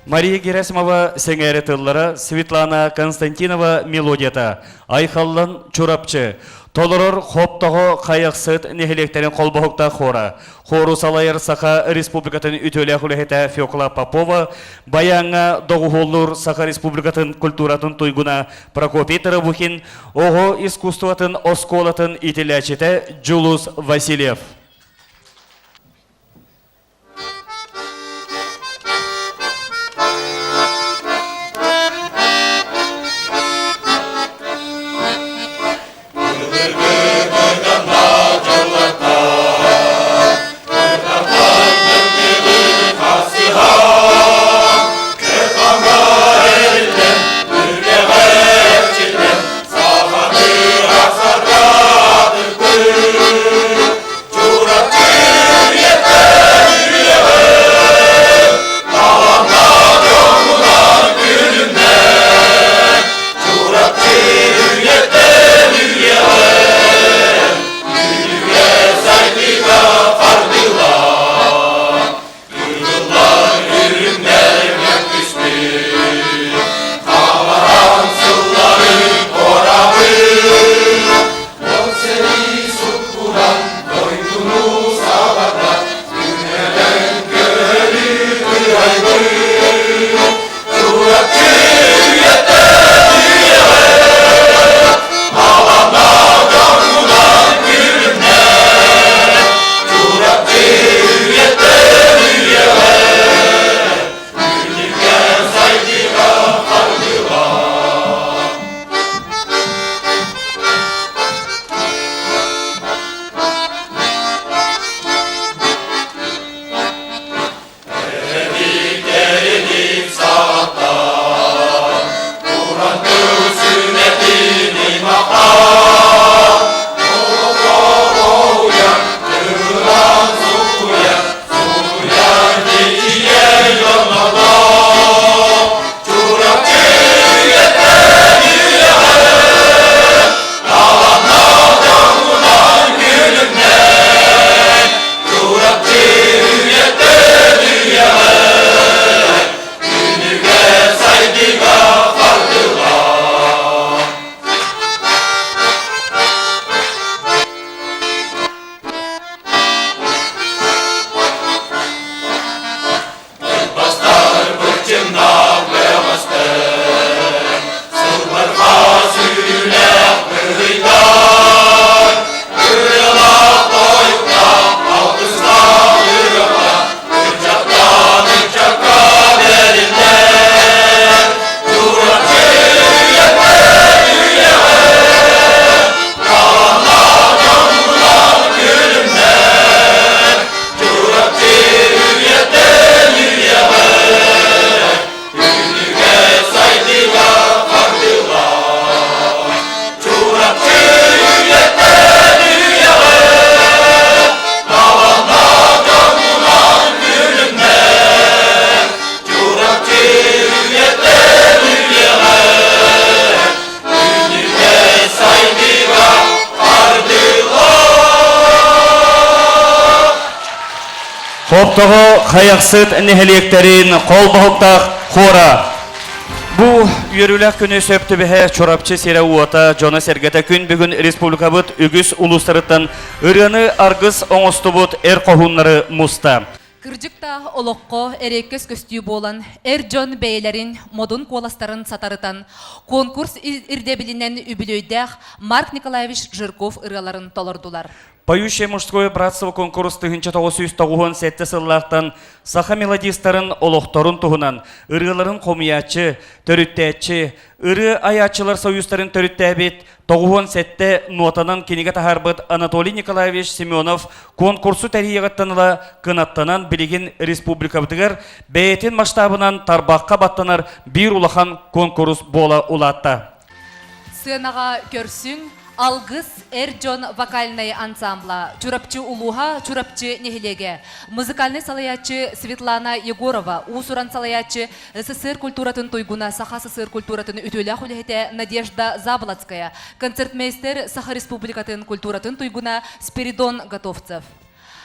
Мария Герасимова сеңері тыллары, Светлана Константинова мелодията, Айхаллан Чурапчы, Толорор хоптағы қайықсыт нехелектерін қолбақта хора. Хору салайыр Саха Республикатын үтөлі құлехеті Феокла Попова, Баяңа Доғуғоллур Саха Республикатын культуратын туйгуна Прокопий Тарабухин, Ого искусстватын осколатын ителячеті Джулус Васильев. Хоптығы қайықсыт нехелектерін қолбақықтақ қора. Бұл үйерулік күні сөпті бәе чорапчы сері уата Жона Сергеті күн бүгін республикабыт үгіс ұлыстарыттан үріні арғыз оңысты бұд әр қоғынлары мұста. Кыржыкта олоққо әреккес көстүү болан Жон бәйлерін модун коластарын сатарытан конкурс ирдебілінен үбілөйдәқ Марк Николаевич Жирков ыраларын толырдулар. Поющее мужское братство конкурс 1997 сыллақтан саха мелодистарын олоқторын туғынан, ырыларын қомиячы, төріттәтчі, ыры аячылар союзтарын төріттәбет, 97 нотанан кенеге тахарбыт Анатолий Николаевич Семенов конкурсу тәрейіғаттаныла кынаттанан білеген республикабыдығыр бәйетін масштабынан тарбаққа баттанар бір улахан конкурс бола улатта. Сынаға көрсің, Алгыс Жон вокальный ансамбла, чурапчы улуха, чурапчы нехилеге, музыкальный салаячы Светлана Егорова, усуран салаячы СССР культуратын туйгуна, Саха СССР культуратын ütөлі хулихете Надежда Заболоцкая, концертмейстер Саха Республикатын культуратын туйгуна Спиридон Готовцев.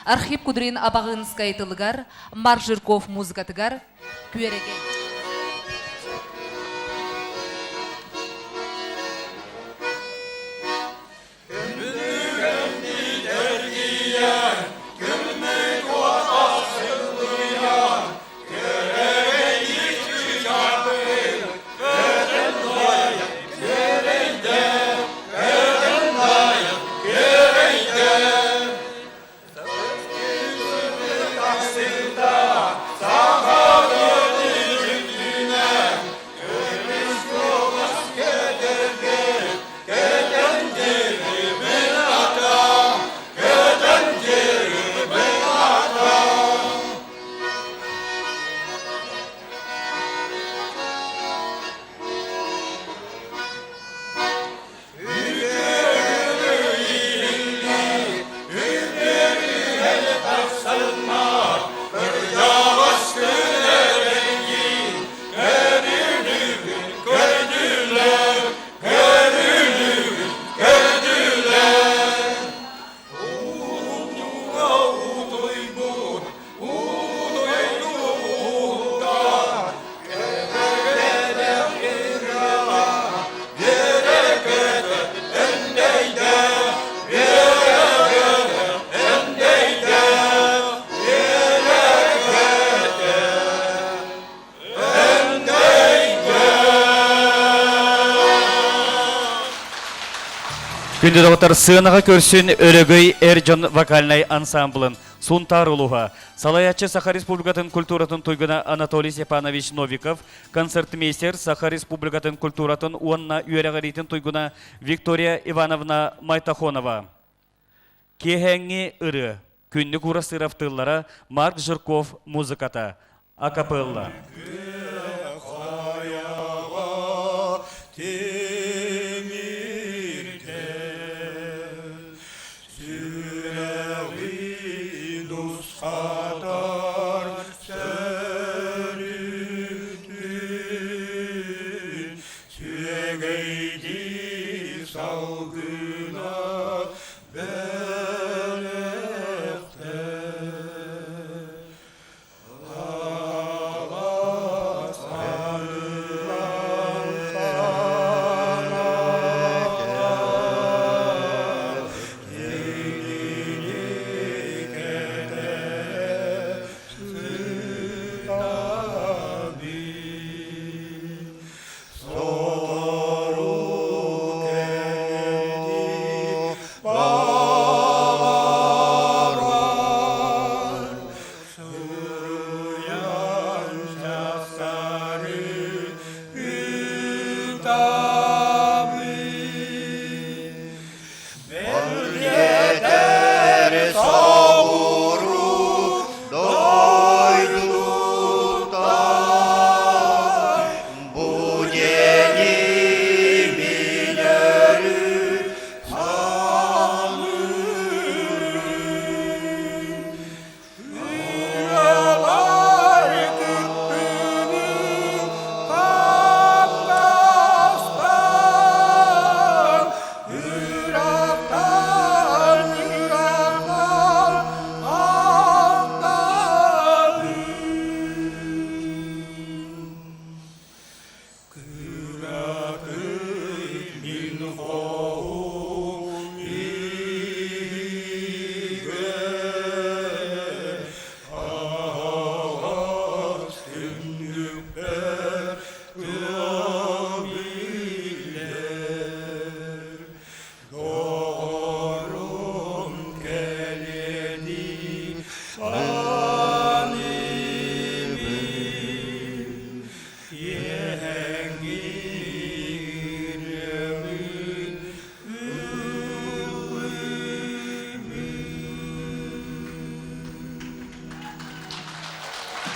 Архип Кудрин Абағынскай тылыгар, Марк Жирков музыкатыгар, күереген. Күнді доғытар сığınağa көрсін өрігөй Эрджон вокальный ансамблын Сунтар улуға. Салаячы Саха Республикатын культуратын туйгына Анатолий Степанович Новиков, концертмейстер Саха Республикатын культуратын уанна үйерағаритын туйгына Виктория Ивановна Майтахонова. Кехенги ыры, күнні курасырафтыллара Марк Жирков музыката. Акапелла.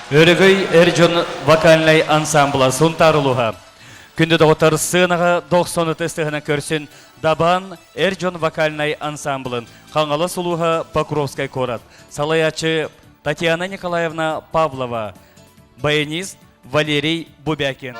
Өрігөй Эрджон вокальный ансамбла Сунтарулуға. Күнді доғытар сığınağa 90 тестігіні көрсін Дабан Эрджон вокальный ансамблын Қаңалы сұлуға Покровскай корат. Салаячы Татьяна Николаевна Павлова. Баянист Валерий Бубякин.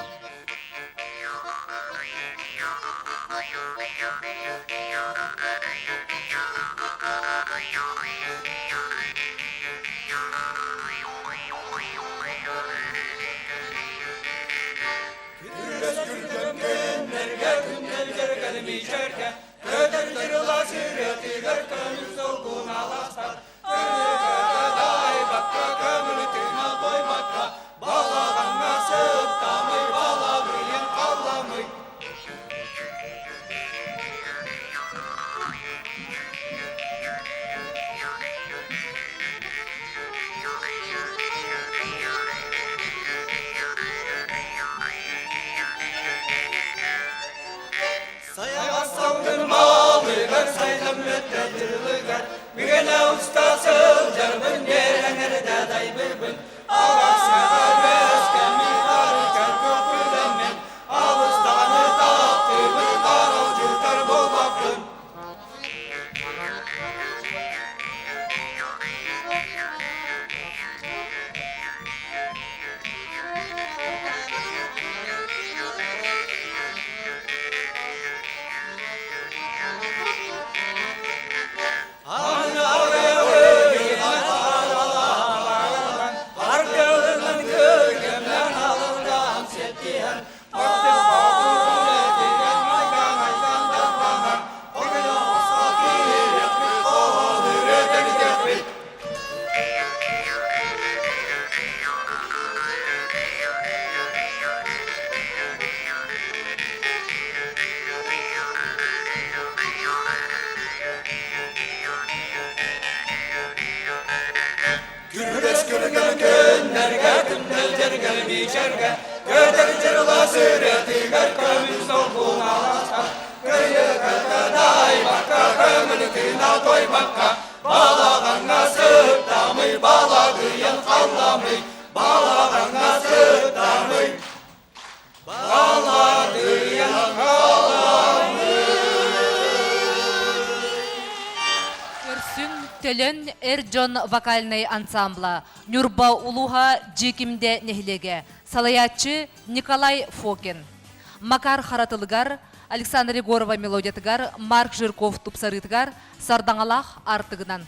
Күргес күрген күннерге, күнделдерге бичерге, көдер жырла сүретігер көміз олғын алашқа. Көйі кіргідай баққа, көмін күйна той баққа, балағанға сүттамый, бала күйін қаламый, балағанға сүттамый, бала күйін қаламый. Көрсүн төлөн Эрджон вокальный ансамбла, Нюрба Улуха Джикимде нехлеге, салаятчы Николай Фокин, Макар Харатылгар, Александр Егорова мелодиятыгар, Марк Жирков тупсарытыгар, Сардаңалах артыгынан.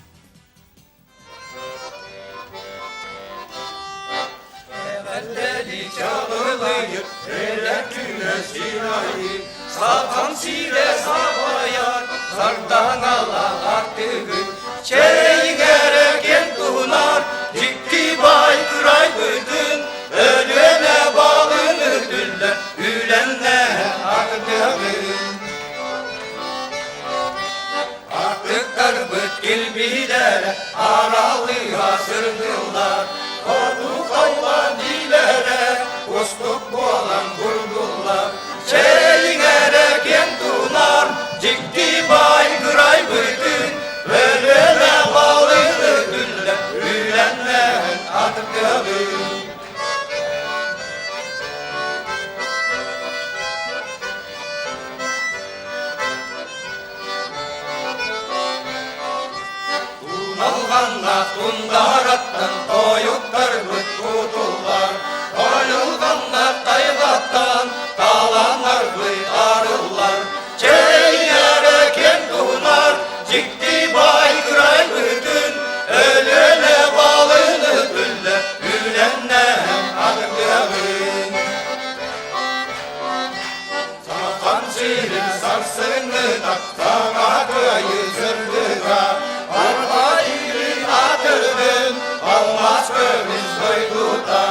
Әлдәли чағылайыр, әләк күні сирайыр, сатан сире сабаяр, Сардаңалақ артыгын, чәйгәрі кен туынар, жикки бай күрай бүдін, өліне бағын өтілі, үленне артығын. Артықтар бүткіл билері, аралы асырдылар, Kodu kaylan dilere, kostuk boğalan vurdular. Çeyin ereken tunar, cikti bay kıray bütün, ölene bağlı ödüller, ülenlen atıklarım. Tunalganla tundarattan toyuttar büt kutullar, Toyulganla taygattan talanlar büt arıllar. Çeynere ken tunar, cikti bay kıray bütün, ölene balını bülle, ülennem adıklarım. Sakan sirin sarsını da, sana köyü zırdıga, Arpa iri atırdın, almaz kömüz doyduda.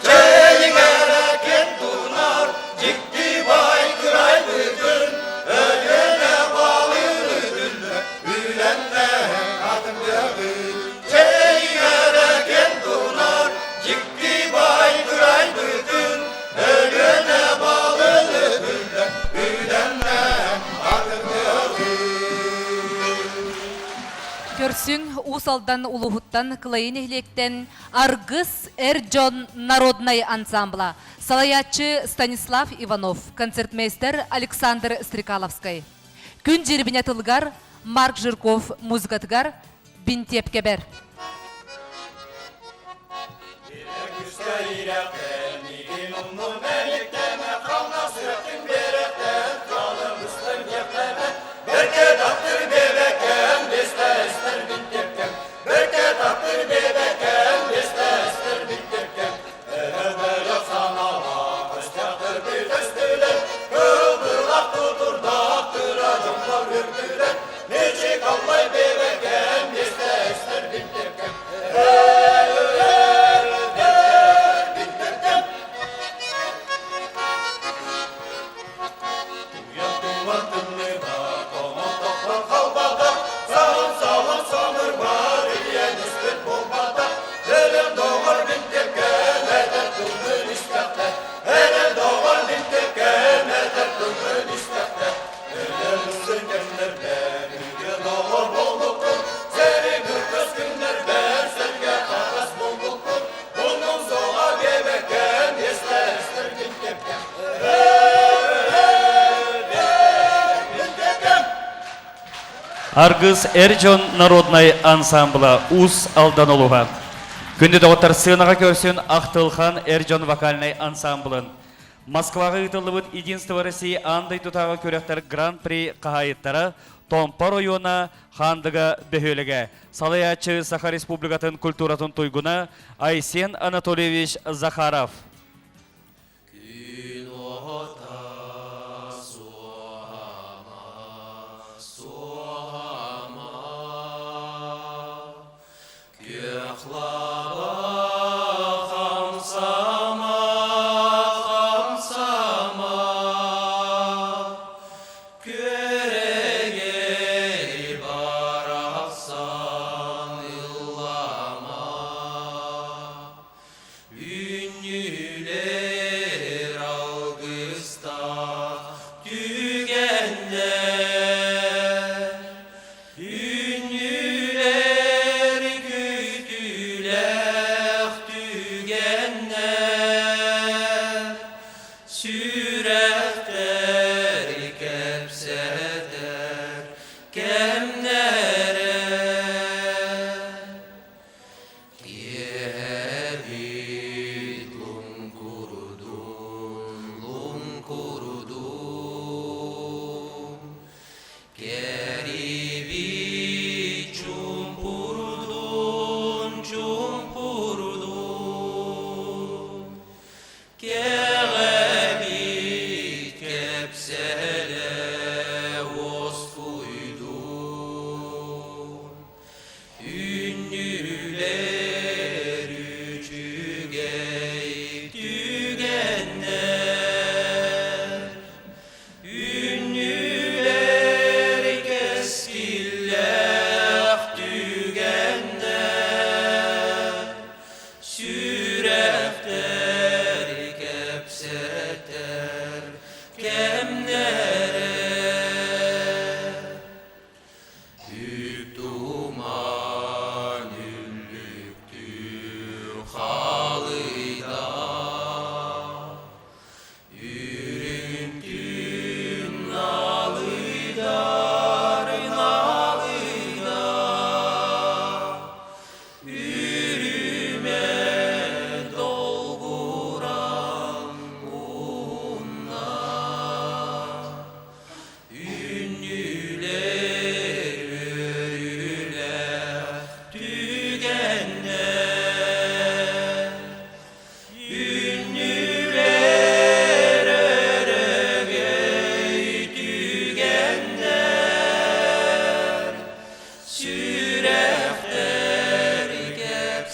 Çeyin ereken tunar, cikti bay kıray bütün, ölene balını dülle, ülenle atımdağın. Çeyin ereken tunar, cikti bay kıray bütün, ölene balını dülle, ülenle atımdağın. Көрсүң усалдан улухуттан кылайын эхлектен Аргыс Эрджон народный ансамбла, салаятчы Станислав Иванов, концертмейстер Александр Стрекаловский. Күн жербине тылгар Марк Жирков музыкатыгар Бинтепкебер. Аргыс Эрджон народный ансамбла Ус Алданолуға. Күнді доғыттар сынаға көрсін Ақтылхан Эрджон вокальный ансамблын. Москваға ұтылыбыт Единство России андай тұтағы көректер Гран-при қағайыттары Томпа района хандыға бөхөлігі. Салаячы Саха Республикатын культуратын туйгуна Айсен Анатольевич Захаров. Körege さん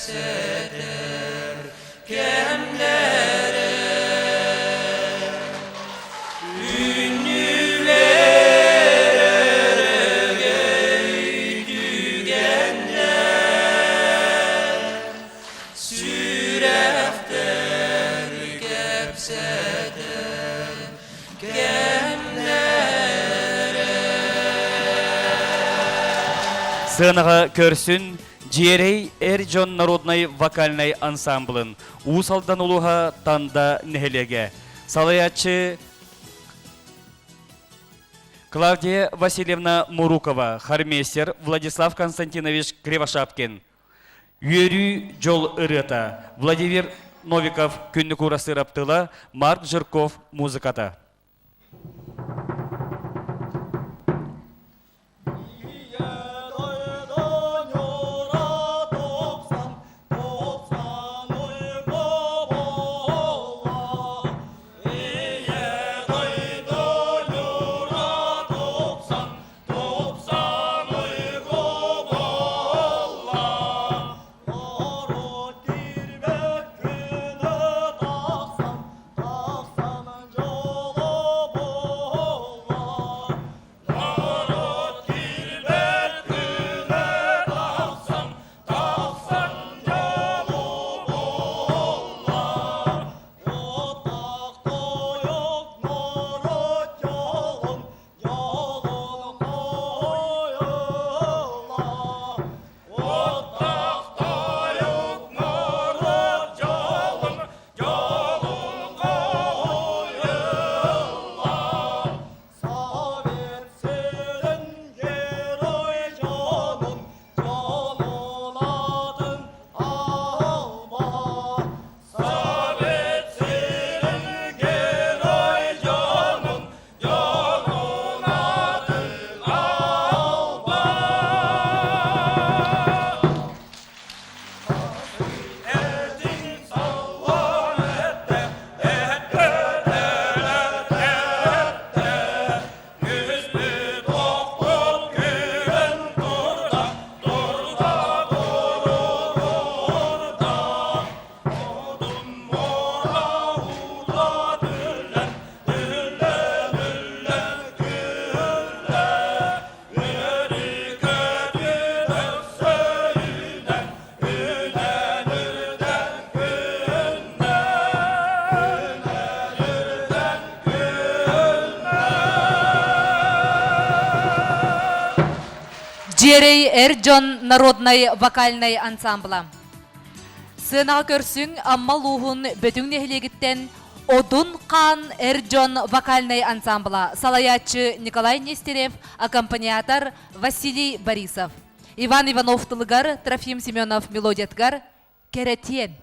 kepsedir kemlere Сынаға көрсін Джерей Эрджон народный вокальный ансамблын усалдан улуға танда нехелеге. Салаячы Клавдия Васильевна Мурукова, хармейстер Владислав Константинович Кривошапкин. Юрий Жол Ырыта, Владимир Новиков күнні курасы раптыла, Марк Жирков музыката. Джерей Эрджон народный вокальный ансамбла. Сынаға көрсің аммалуғын бөтің нехілегіттен Одун Қан Эрджон вокальный ансамбла. Салаячы Николай Нестерев, аккомпаниатор Василий Борисов. Иван Иванов тылыгар, Трофим Семенов мелодияткар, Керетен.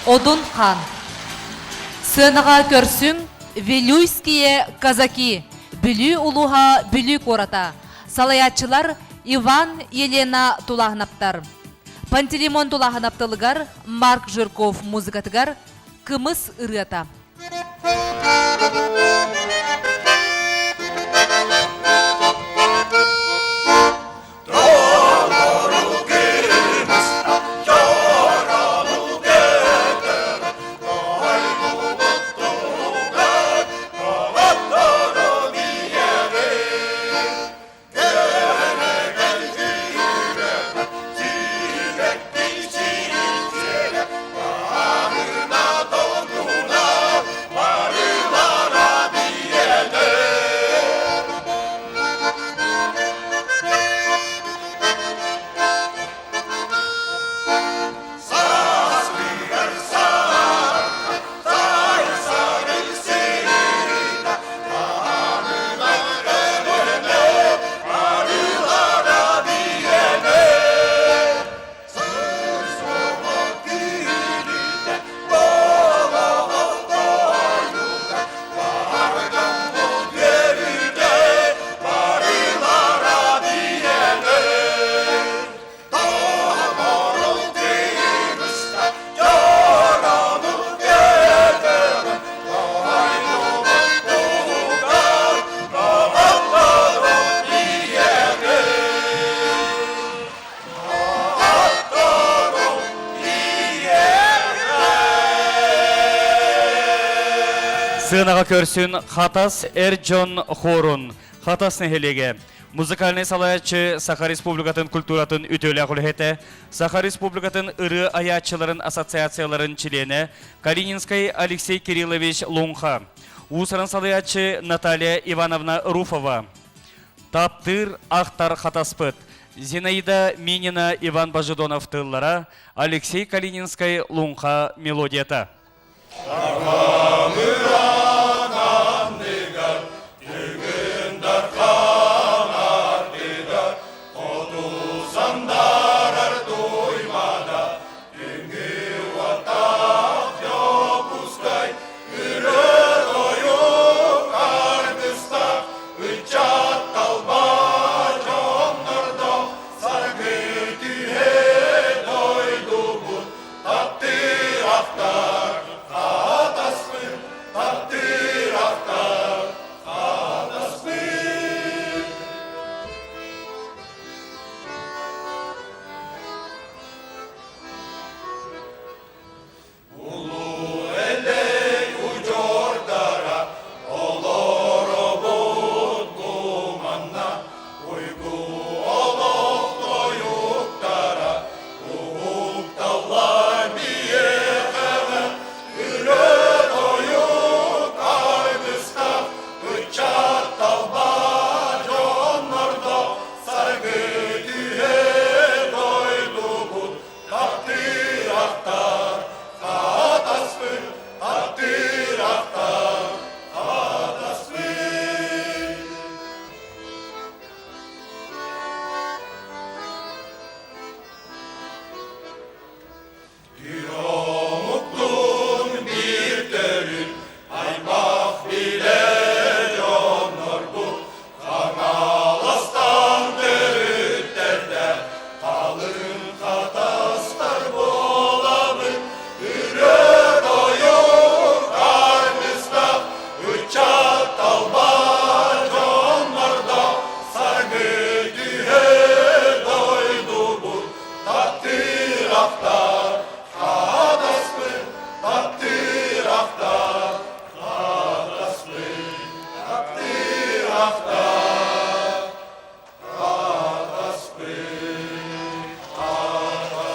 Одун Қан. Сынаға көрсің Вилюйские казаки. Бүлі улуға бүлі кората. Салаятчылар Иван Елена Тулағнаптар. Пантелеймон Тулахан апталыгар, Марк Жирков музыкатыгар, Кымыс ырыата. Сынаға көрсін Хатас Эрджон Хорун, Хатас нехелеге. Музыкальный салаятчы Саха Республикатын культуратын үтөлі ақылхеті, Саха Республикатын ыры аятчыларын ассоциацияларын члены Калининский Алексей Кириллович Лунха, Усырын салаятчы Наталья Ивановна Руфова, Таптыр Ахтар Хатаспыт, Зинаида Минина Иван Бажидонов тыллара, Алексей Калининский Лунха мелодията.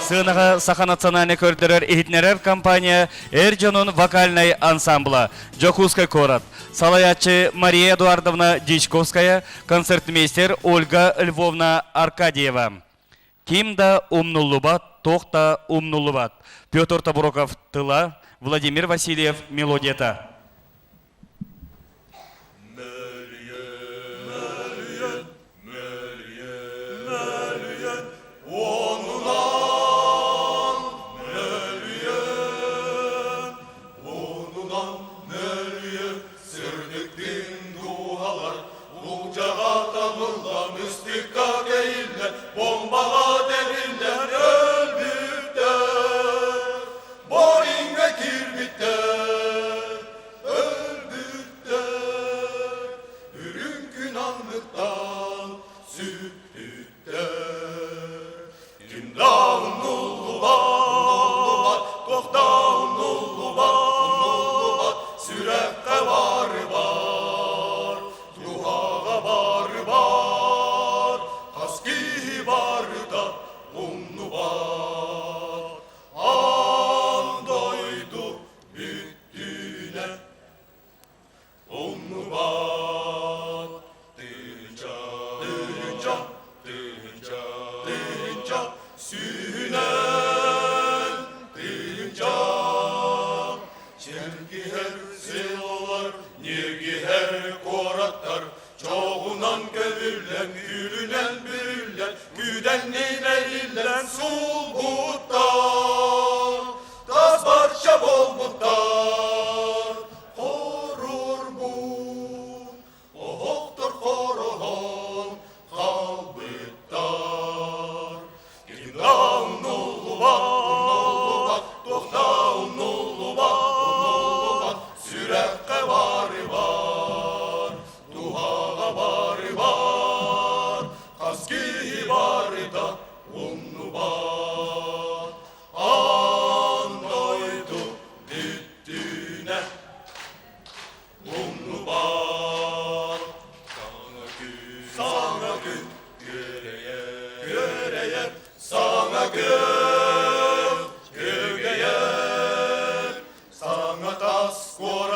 Сынаға Саха национальный көрдірер ehitнерер компания Эрджонун вокальный ансамбла Джокускай корот, салаятчы Мария Эдуардовна Дичковская, концертмейстер Ольга Львовна Аркадьева. Кимда умнулубат, тохта умнулубат. Петр Табуроков тыла, Владимир Васильев мелодията. Bombağa derinden ölmüş.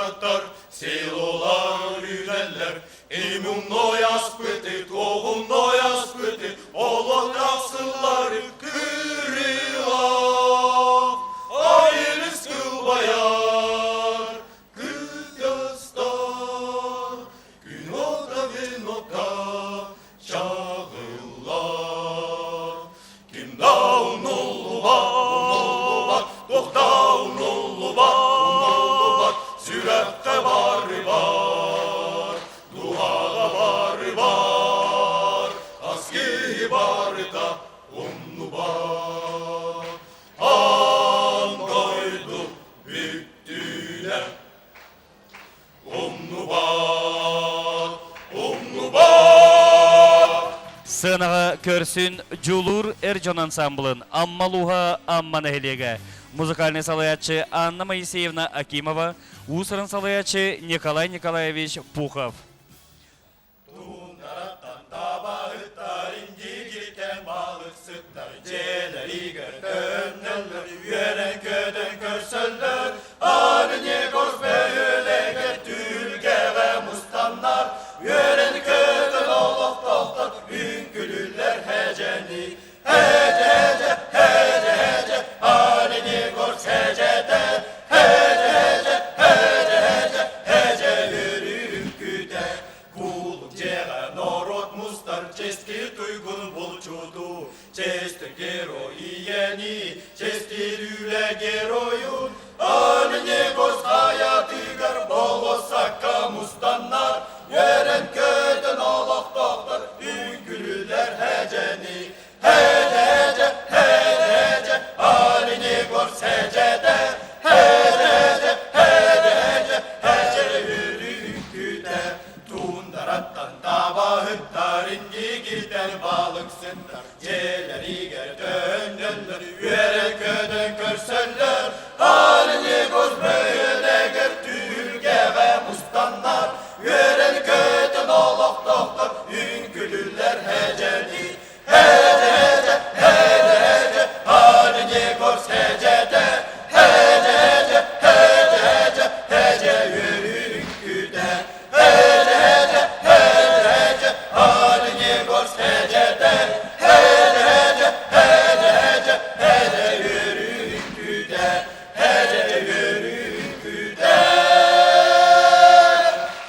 аттар, селолар үйдәлләр, имунной аспыты, тоғымной аспыты, олық тақсылары күрила. Айылыс кылбаяр, күтастар, күн ота венота чағылар. Ким даун олу бар, тоқтаун олу бар, сүрәпті бары бар, дуаға бары бар, аскeri бары да онну бар. Андойду бүттүлер, онну бар, онну бар. Сынаға көрсін Жулур Эрджон ансамблын Аммалуха Амманахилеге. Музыкальный салаятчы Анна Моисеевна Акимова, усырын салаятчы Николай Николаевич Пухов. Тундараттан табағыттар, индигиртен балық сұттар, желер игер төннелер, үйерен көден көрсөллер, арыне көз бөйлегер, түлгеге мұстандар, үйерен көден олық тоқтар, үңкүлілер хәжәни, хәжә, хәжә, хәжә, хәжә, арыне көз хәжәді, хәжә, хәжә, хәжә, хәжә, хәжә, үрін күдә, кулық жеға народ мұстар, честки туйгун бұл чуду, честер героиени, честер үлі героюн, арыне көз хаятыгар, болосакка мұстаннар, өрен көдін олық тоқтар, үңкүлілер хәжәни, хәжә, хәжә, хәжә, хәжә, арыне көз хәжәді, хәжә, хәжә, хәжә, хәжә, хәжә, үрін күдә, тундараттан табағыттар, индигиртен балық сындар, желер игер төннелер, үйерен көден көрсөллер, арыне көз бөйлегер, түлгеге мұстандар, үйерен көден олық тоқтар, үңкүлілер хәжәни, хәжә, хәжә, хәжә, хәжә, арыне көз хәжәді, хәжә, хәжә, хәжә, хәжә, хәжә, үрін күдә, хәжә, хәжә, хәжә, хәжә, арыне көз хәжәді, хәжә, хәжә, хәжә, хәжә, хәжә, үрін күдә, хәжә, үрін күдә.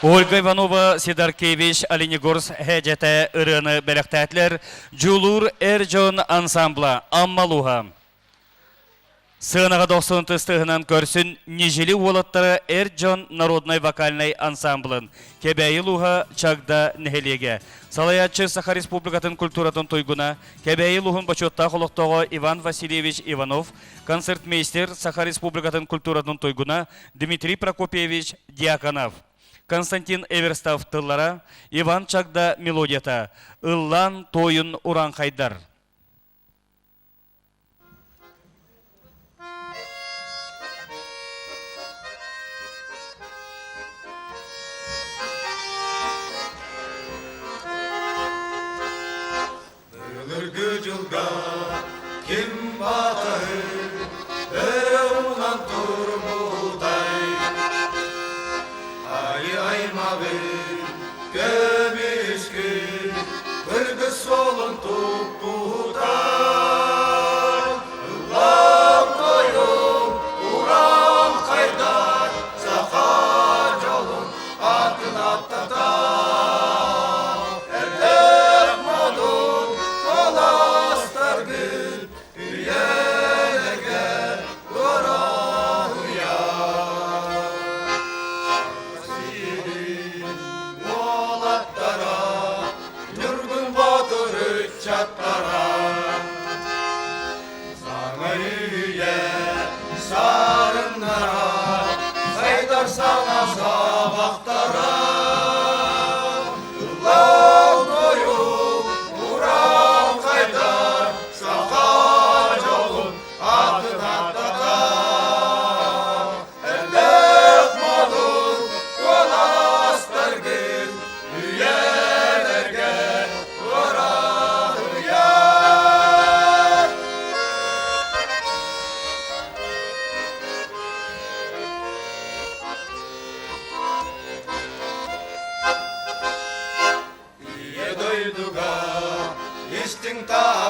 Ольга Иванова, Сидаркевич, Оленегорск, Хеджете, Ирыны, Белектәтлер, Жулур Эрджон ансамбла, Аммалуха. Сынаға 90 тыстығынан көрсін нежелі олаттары Эрджон народной вокальной ансамблын, Кебәйі Чагда Нехелеге. Салаятчы Саха Республикатын культуратын тойгуна, Кебәйі бачотта құлықтығы Иван Васильевич Иванов, концертмейстер Саха Республикатын культуратын тойгуна Дмитрий Прокопьевич Дьяконов. Константин Эверстав тыллара, Иван Чагда мелодията, Ыллан тойын уран қайдар. Өліргі жылға кім батыр, өңнан тұрмудай, аймағы көміш күн, біргі солын тұппудай. Ұллам қойым, урам қайдар, сақа жолын атын аттатар. Әлдер мадын қоластар күн, үйелеге ұран ұяр. Молаттара, нүргін батыры чаттара, саңа үйе сарыннара, қайдар саңа сабақтара. Ұллам қойым, урам қайдар, сақа жолын атын аттатар. Әлдек малын қоластар күн, үйелерге ұран ұяр.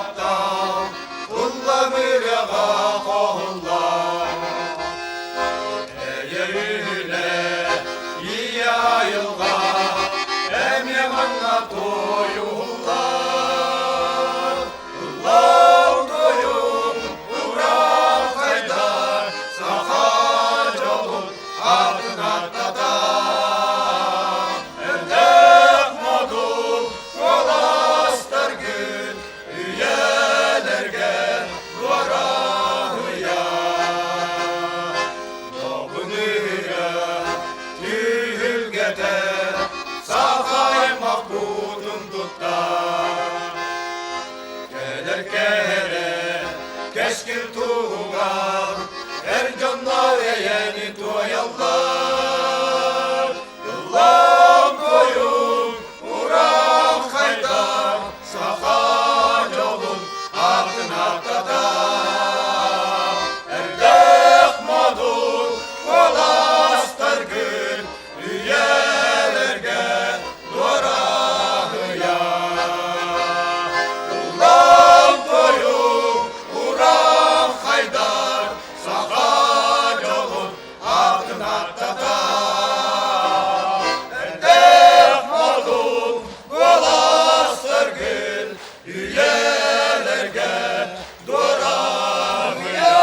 аттан, Құлла мүреға қоллар. Әйелі ие айылға, әме маңна тойулар. Ұллау тойым, ұран қайдар, сақа жолын атын аттатар. Әндек модул, қоластар күн, үйелерге дуарахыя. Добыныя, түйілгетер, сақай мақбудын тұттар. Келер кешкіл туғар, әр жоннар әйені туаялар. Ұллам қойым, ұран қайдар, сақа жолын атын аттатар. Әрдек модул, қоластар күн, үйелерге дуарахыя. Ұллам қойым, ұран қайдар, сақа жолын атын аттатар. Әрдек модул, қоластар күн, үйелерге дуарахыя.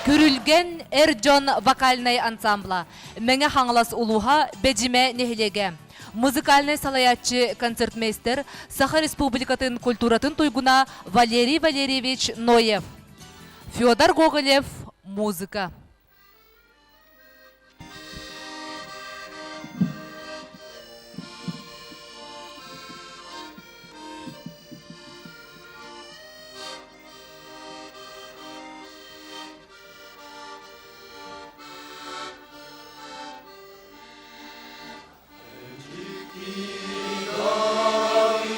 Күрілген Эрджон вокальный ансамбла. Мәңе хаңлас улуха бәджиме нехилеге. Музыкальный салаятчы концертмейстер Саха Республикатын культуратын туйгуна Валерий Валерьевич Ноев. Федор Гоголев. Музыка. Ой,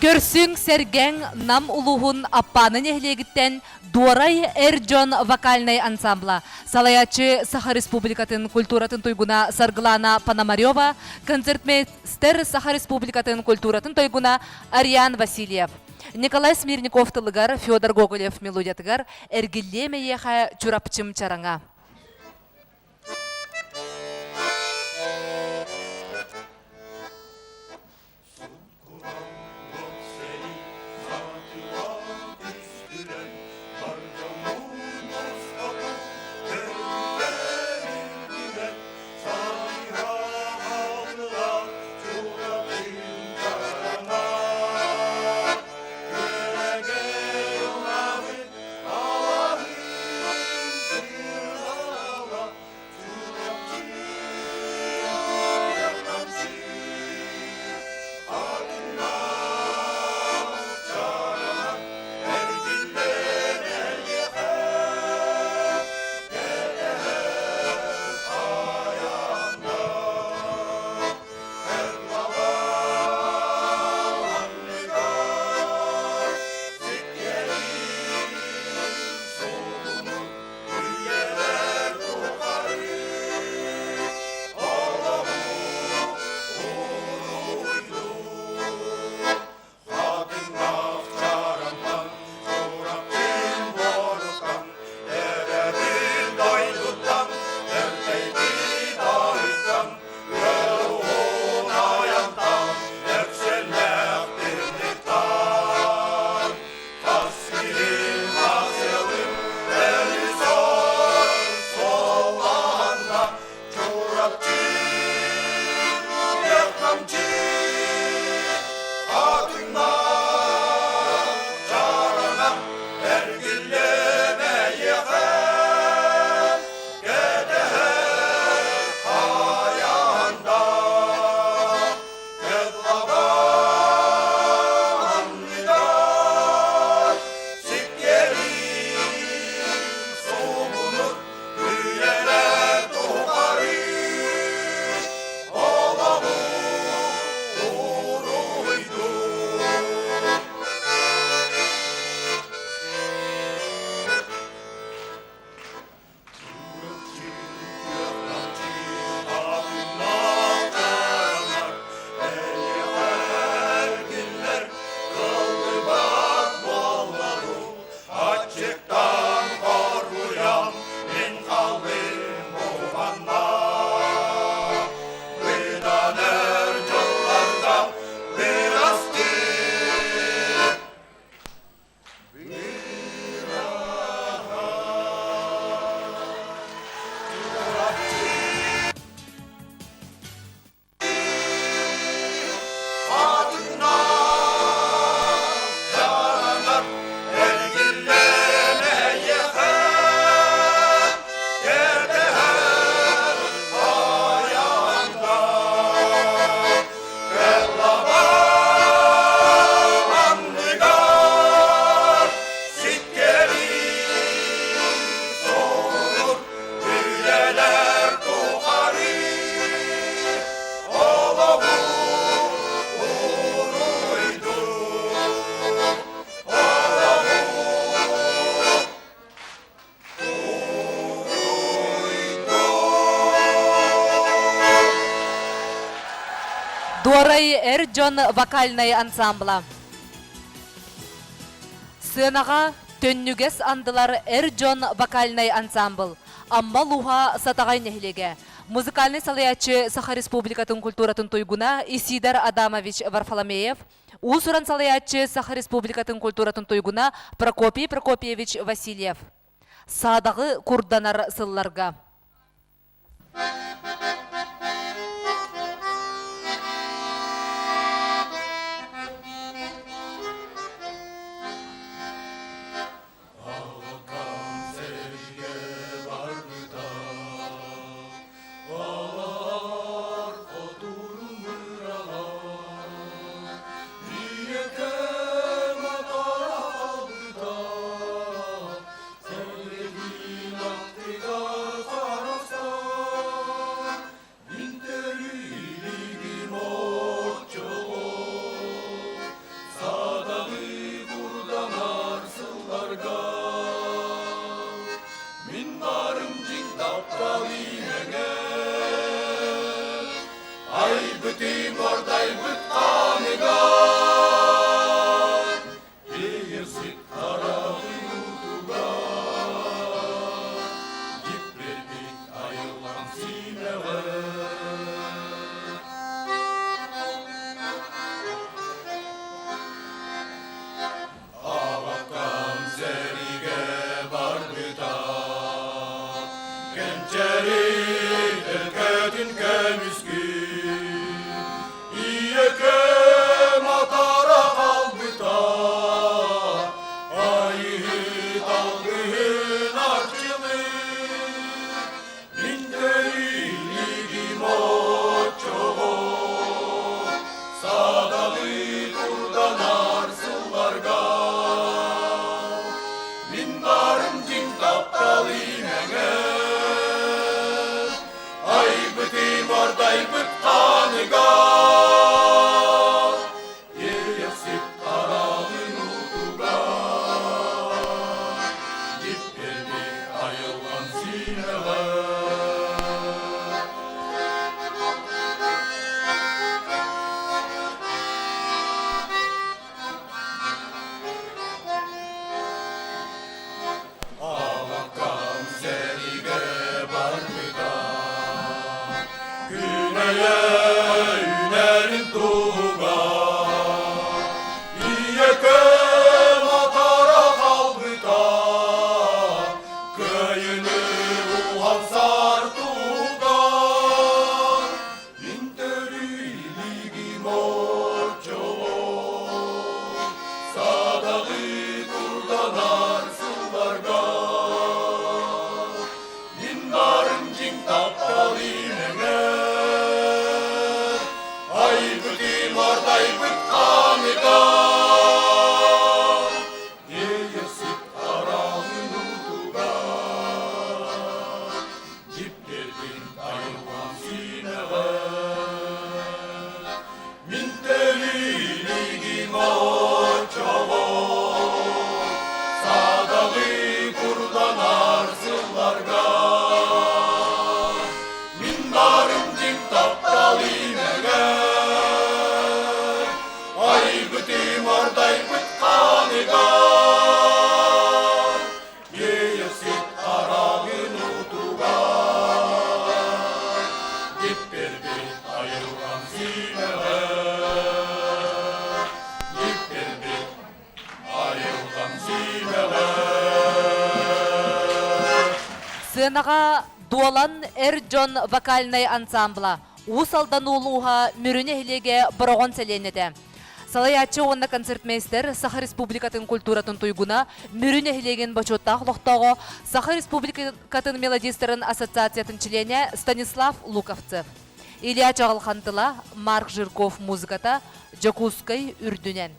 Körsüň sergeň nam uluhun appany nehlегиттен Дуорай Эрджон вокальный ансамбла. Салаячы Саха Республикатын культуратын туйгуна Сарглана Пономарёва, концертмейстер Саха Республикатын культуратын туйгуна Ариан Васильев. Николай Смирников тылыгар, Федор Гоголев мелодиятыгар, эргиллеме еха чурапчым чараңа. Дуорай Эрджон вокальный ансамбла. Сынаға төннүгес андылар Эрджон вокальный ансамбл. Амма луха сатағай нехлеге. Музыкальный салаячы Саха Республикатын культуратын туйгуна Исидар Адамович Варфоломеев. Усуран салаячы Саха Республикатын культуратын туйгуна Прокопий Прокопьевич Васильев. Садағы курданар сылларга. Сынаға дуалан Эр-Джон вокальный ансамбла. Усалдан улуға мүріне хилеге бұрағын сәленеді. Салаячы онна концертмейстер Саха Республикатын культуратын туйгуна мүріне хилеген бачоттақ лоқтағы Саха Республикатын мелодистерін ассоциациятын члене Станислав Луковцев. Илья Чағылхантыла, Марк Жирков музыката, Джакускай үрдінен.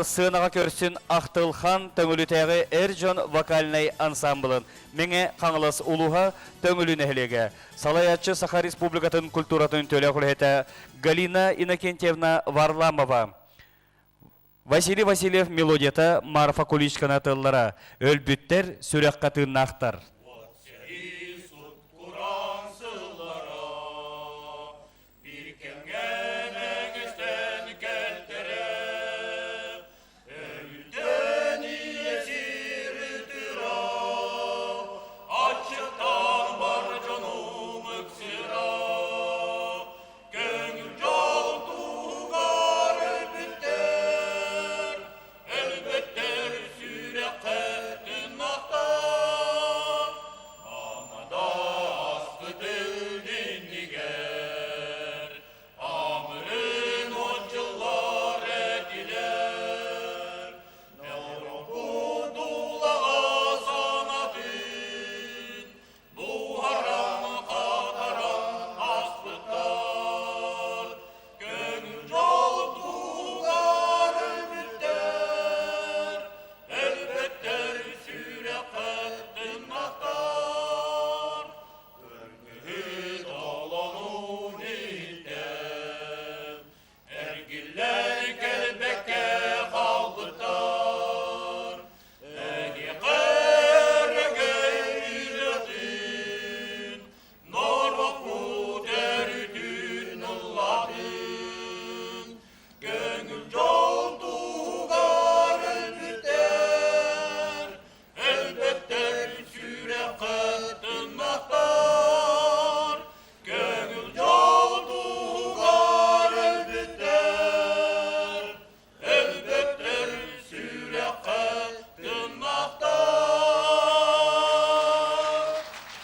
Сынаға көрсін Ақтылхан төңілітәғі Эр-Джон вокальный ансамблын. Меңе қаңылыс ұлуға төңілін әхілеге. Салаятчы Саха Республикатын культуратын төлі құлхеті Галина Иннокентьевна Варламова. Василий Васильев мелодията Марфа Куличкана тыллара. Өлбіттер сүрек қатын нақтар.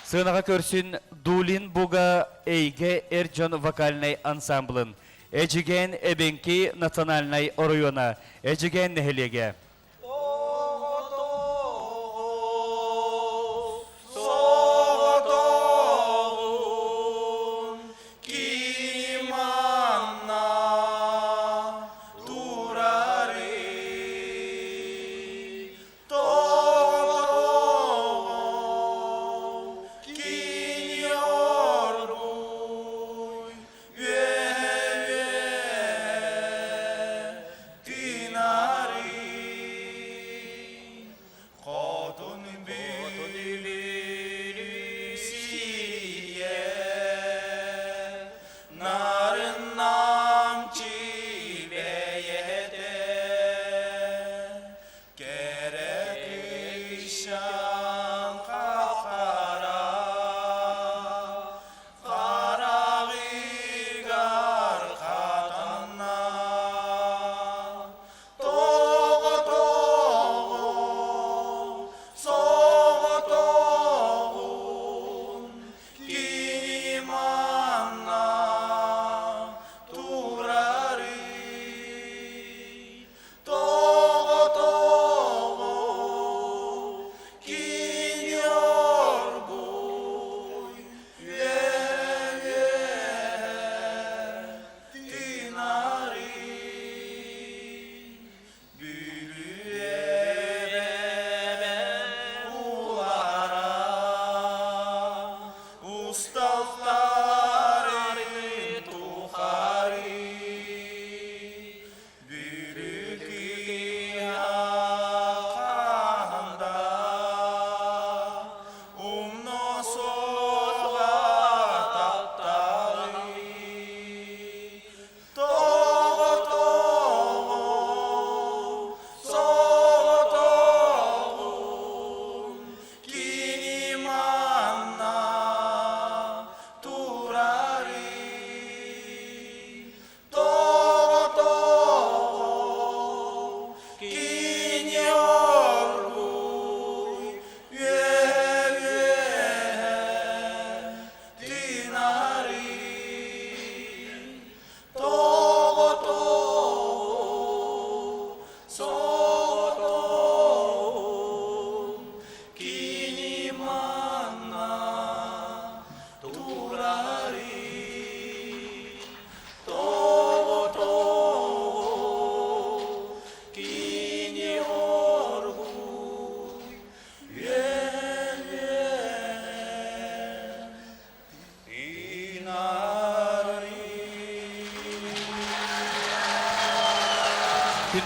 Сынаға көрсін Дулин Буга Эйге Эрджон вокальный ансамблын. Эджиген Эбенки национальный оройона. Эджиген нехелеге.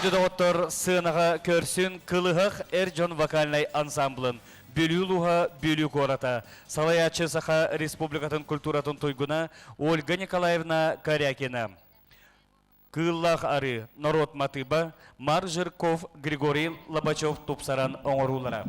Күнді доғыттыр сынаға көрсін кылығық Эрджон вокальный ансамблын. Бөлюлуға бөлю гората. Салаячы Саха Республикатын культуратын тойгуна Ольга Николаевна Корякина. Кыллах ары народ матыба Маржирков Григорий Лобачев тупсаран оңырулара.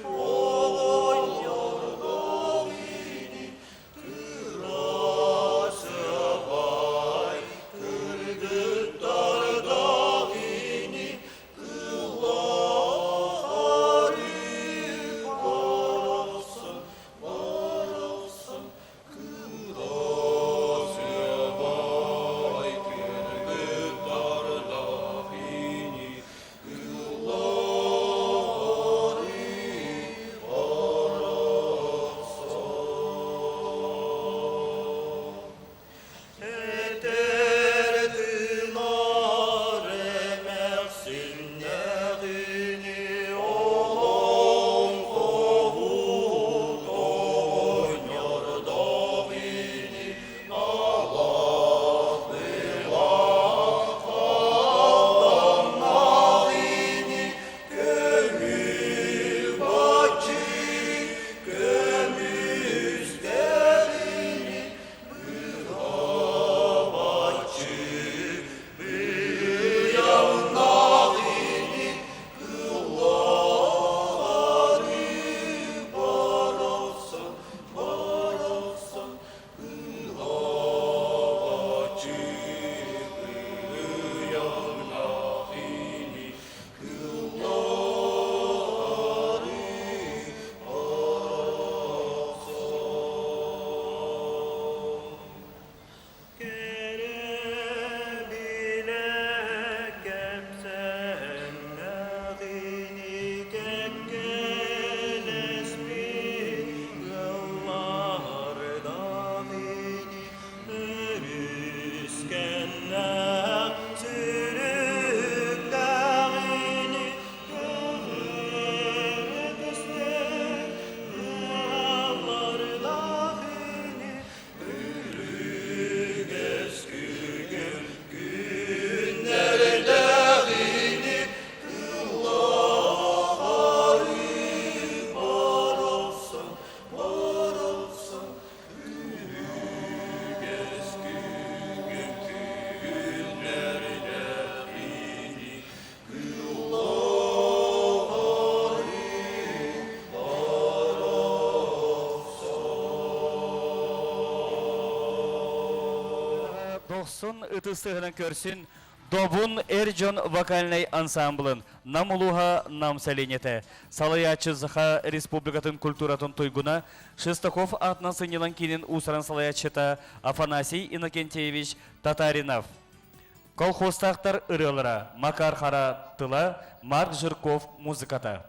Oh 90 ытыстығынан көрсін Добун Эрджон вокальный ансамблын намулуға намсәленеті. Салаячы зыха республикатын культуратын тойгуна Шестаков атынан сынелан кейінен усыран салаячыта Афанасий Иннокентьевич Татаринов. Колхозтақтар ырылыра Макар Хара тыла Марк Жирков музыката.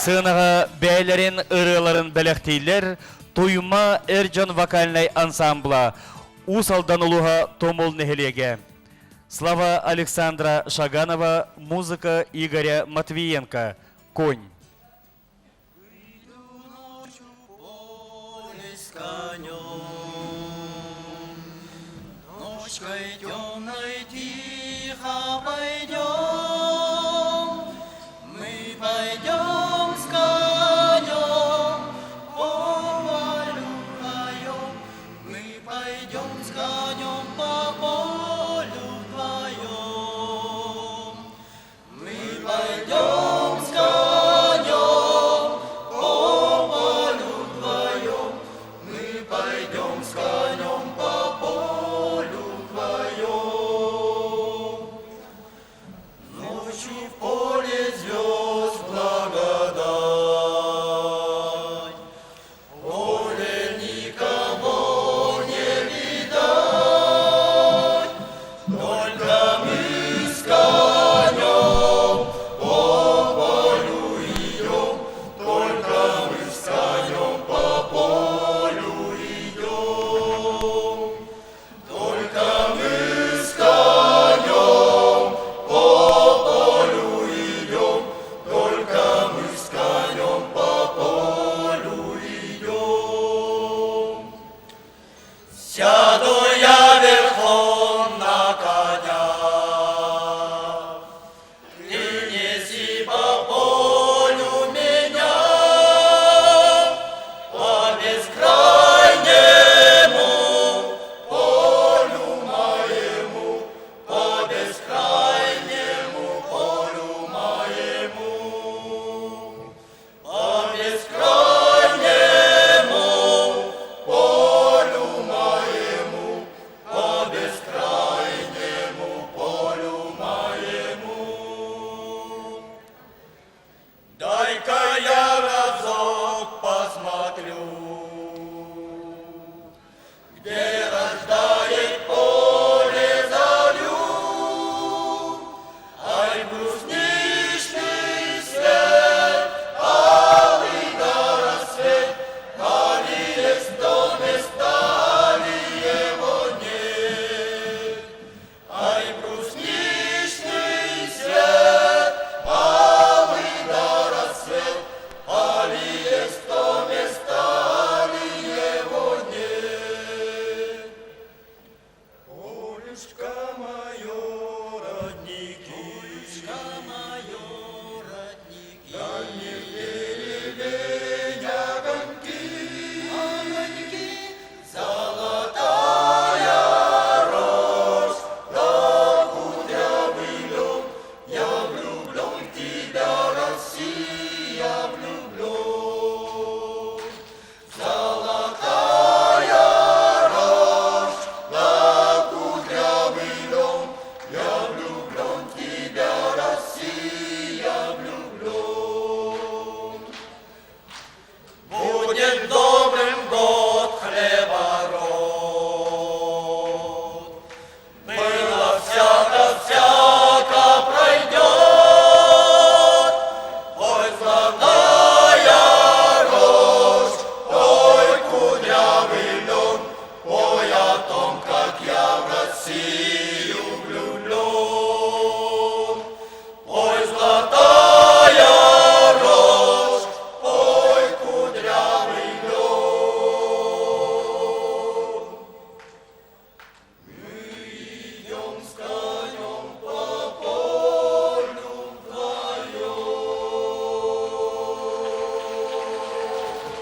Сынаға бәйлерін ырыларын бәліқтейлер Туйма Эрджон вокальный ансамбла Усалдан ұлыға Томол Нехелеге. Слава Александра Шаганова, музыка Игоря Матвиенко. Конь. Ночкой темной тихо пойдем, мы пойдем с конем, по полю вдвоем, мы пойдем с конем по полю вдвоем, мы пойдем с конем по полю вдвоем, мы пойдем с конем по полю вдвоем.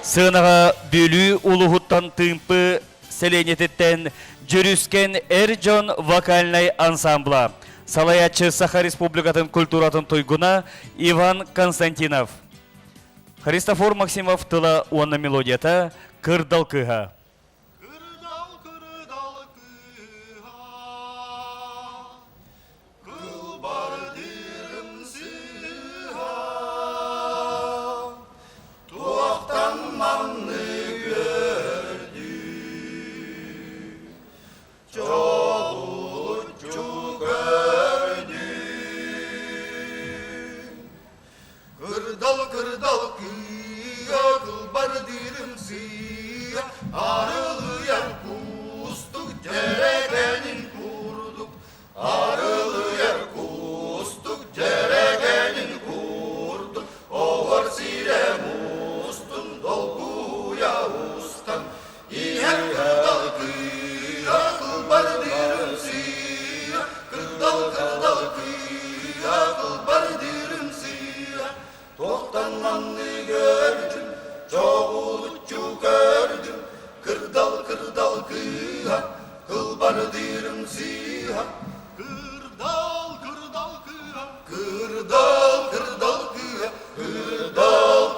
Sığınağa bölü uluhuttan tımпы селенететтен жүрүскен Эржон вокальный ансамбла. Салаячы Саха Республикатын культуратын туйгуна Иван Константинов. Христофор Максимов тыла уанна мелодията «Кырдалкыға». Кырдал кыға, кыл бар дирім сыға, туақтан манны көрді, жоғытчу көрді. Кырдал кыға, кыл бар дирім сыға, арылыян кустук, жерегенин курдук. Арылыян кустук, жерегенин курдук. Оғыр сирем устун, долгуя устан. Иен кырдал кыға, кыл бар дирім сыға, кырдал кыға, кыл бар дирім сыға. Тоқтанманны көрдім, жоғылычу көрдім. Кырдал кыға, кыл бар дирім сыға. Кырдал кыға, кырдал кыға,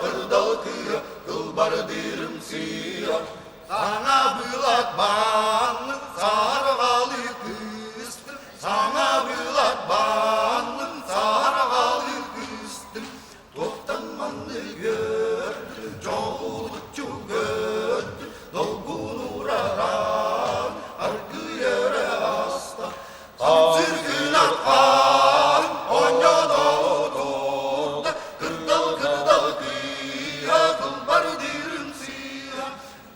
кырдал кыға, кыл бар дирім сыға. Саңа бұлат банның, сарғалы кыстым. Саңа бұлат банның, сарғалы кыстым. Тоқтанманны көрдім, жоғылычу көрдім. Долгун ураран, аркы ере аста. Сыргын атқан, ойнада оторда. Кырдал кыға, кыл бар дирім сыға.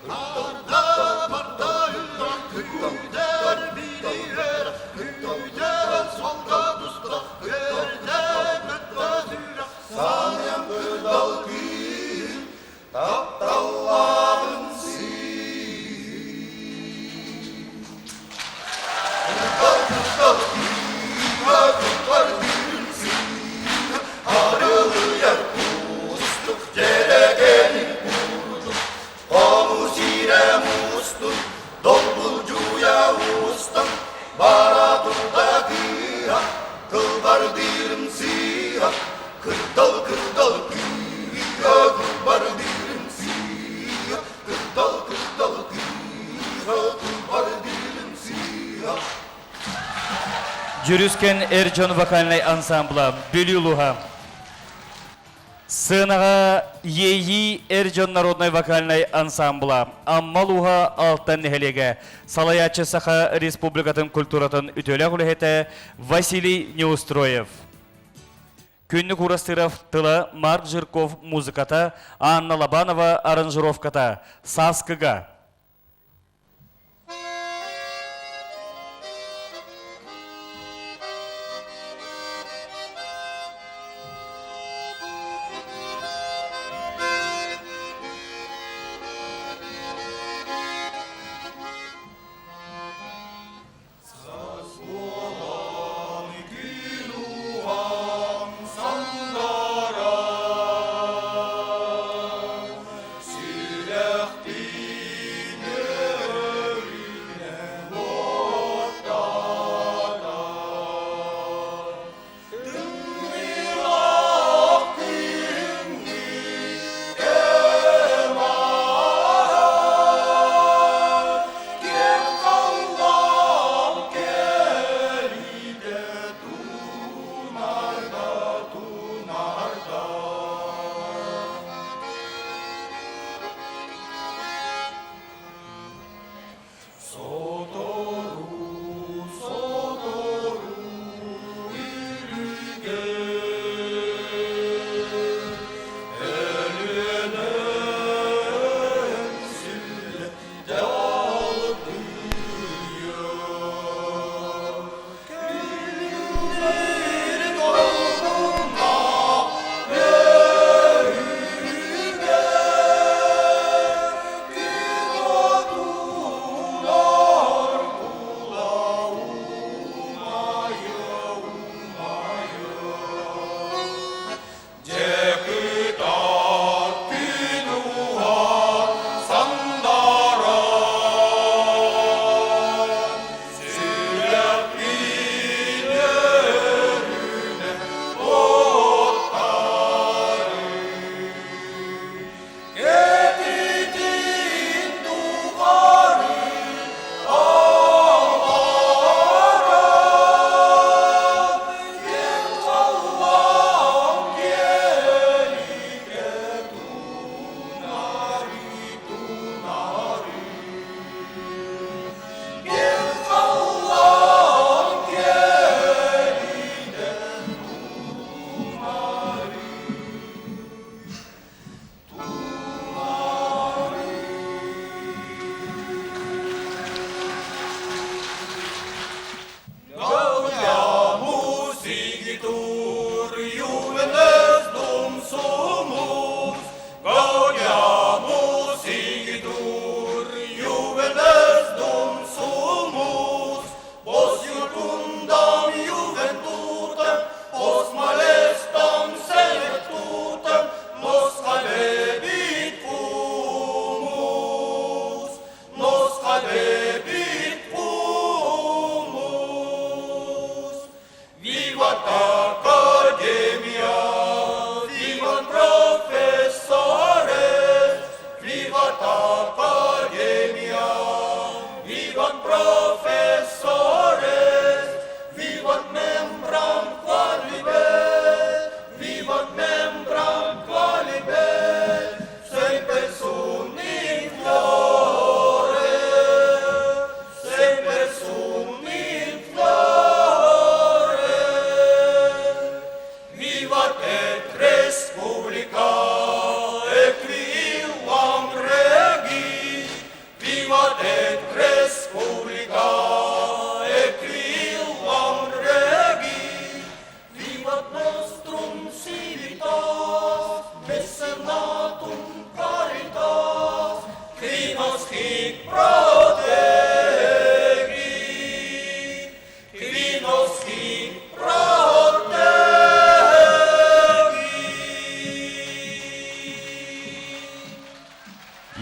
Арда барда үйран, күйдер билер. Күйдер солға тұста, көрден өтті зүйран. Саням кырдал кыға, тапталағын Kırdal kığa, kıl var dирім sыға. Arılıyan kustuk, jeregenin kurduk. Komu sirem ustun, dolbulcuya ustan. Baraturda kığa, kıl var dирім sыға. Kırdal kığa, kıl var dирім sыға. Kırdal kığa, kıl var dирім sыға. Жүрүскен Эржон вокальный ансамбла Бөлюлуха. Сынаға ЕИ Эржон народный вокальный ансамбла Аммалуха алтын нехелеге. Салаячы Саха Республикатын культуратын үтөлі құлыхеті Василий Неустроев. Күнні Курастыров тыла Марк Жирков музыката, Анна Лобанова аранжировката Саскыга.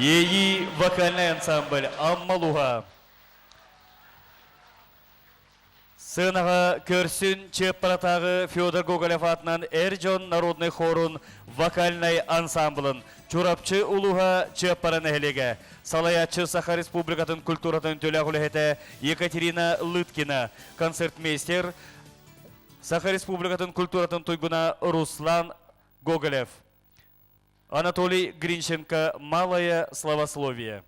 Ей вокальный ансамбль «Аммалуга». Сынаға көрсін чеппаратағы Федор Гоголев атынан Эрджон народный хорун вокальный ансамблын чурапчы улуға чеппараны әлеге. Салаятчы Саха Республикатын культуратын төләғілі Екатерина Лыткина, концертмейстер Саха Республикатын культуратын туйгуна Руслан Гоголев. Анатолий Гринченко, «Малое славословие».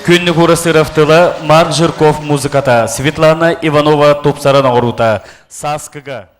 Күнні көрісі рафтыла Марк Жирков музыката, Светлана Иванова топсаран аурута, Саскыға.